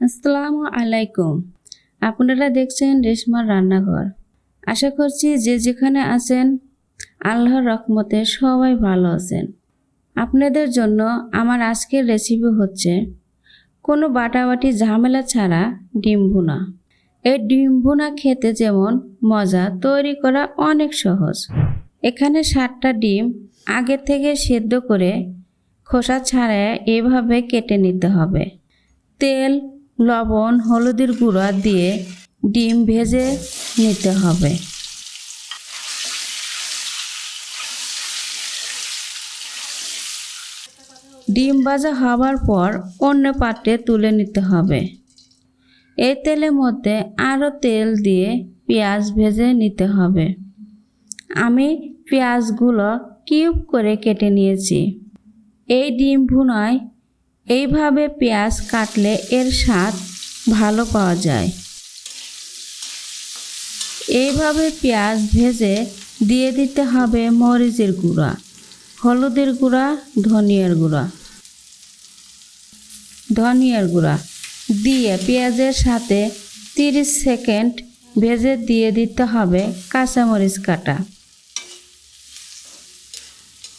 আসসালামু আলাইকুম। আপনারা দেখছেন রেশমার রান্নাঘর। আশা করছি যে যেখানে আছেন আল্লাহর রহমতে সবাই ভালো আছেন। আপনাদের জন্য আমার আজকের রেসিপি হচ্ছে কোনো বাটাবাটি ঝামেলা ছাড়া ডিম ভুনা। এই ডিম ভুনা খেতে যেমন মজা, তৈরি করা অনেক সহজ। এখানে 7টা ডিম আগে থেকে সেদ্ধ করে খোসা ছাড়াই এভাবে কেটে নিতে হবে। তেল, লবণ, হলুদের গুঁড়া দিয়ে ডিম ভেজে নিতে হবে। ডিম ভাজা হওয়ার পর অন্য পাত্রে তুলে নিতে হবে। এই তেলের মধ্যে আরও তেল দিয়ে পেঁয়াজ ভেজে নিতে হবে। আমি পেঁয়াজগুলো কিউব করে কেটে নিয়েছি। এই ডিম ভুনায় এইভাবে পেঁয়াজ কাটলে এর স্বাদ ভালো পাওয়া যায়। এইভাবে পেঁয়াজ ভেজে দিয়ে দিতে হবে মরিচের গুঁড়া, হলুদের গুঁড়া, ধনিয়ার গুঁড়া দিয়ে পেঁয়াজের সাথে 30 সেকেন্ড ভেজে দিয়ে দিতে হবে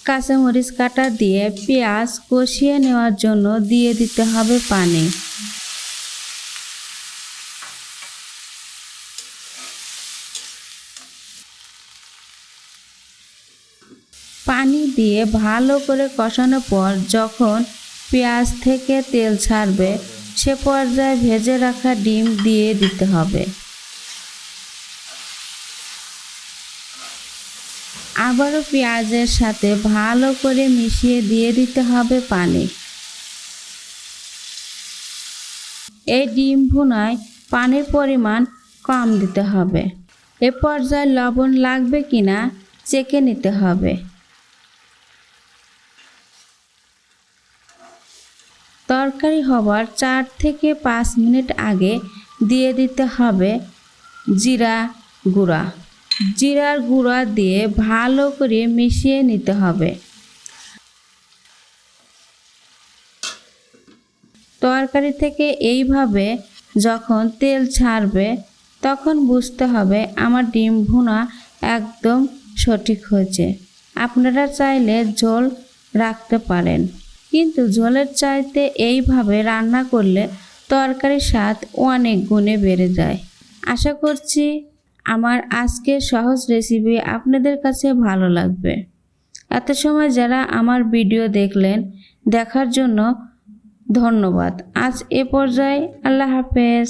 কাঁচামরিচ কাটা দিয়ে পেঁয়াজ কষিয়ে নেওয়ার জন্য দিয়ে দিতে হবে পানি। পানি দিয়ে ভালো করে কষানোর পর যখন পেঁয়াজ থেকে তেল ছাড়বে সে পর্যায়ে ভেজে রাখা ডিম দিয়ে দিতে হবে। আবারও পেঁয়াজের সাথে ভালো করে মিশিয়ে দিয়ে দিতে হবে পানি। এই ডিম ভুনায় পানির পরিমাণ কম দিতে হবে। এ পর্যায়ে লবণ লাগবে কিনা চেখে নিতে হবে। তরকারি হবার 4 থেকে 5 মিনিট আগে দিয়ে দিতে হবে জিরার গুঁড়া দিয়ে ভালো করে মিশিয়ে নিতে হবে। তরকারি থেকে এইভাবে যখন তেল ছাড়বে তখন বুঝতে হবে আমার ডিম ভুনা একদম সঠিক হয়েছে। আপনারা চাইলে ঝোল রাখতে পারেন, কিন্তু ঝোলের চাইতে এইভাবে রান্না করলে তরকারির স্বাদ অনেক গুণে বেড়ে যায়। আশা করছি আমার আজকের সহজ রেসিপি আপনাদের কাছে ভালো লাগবে। এত সময় যারা আমার ভিডিও দেখলেন, দেখার জন্য ধন্যবাদ। আজ এ পর্যায়ে আল্লাহ হাফেজ।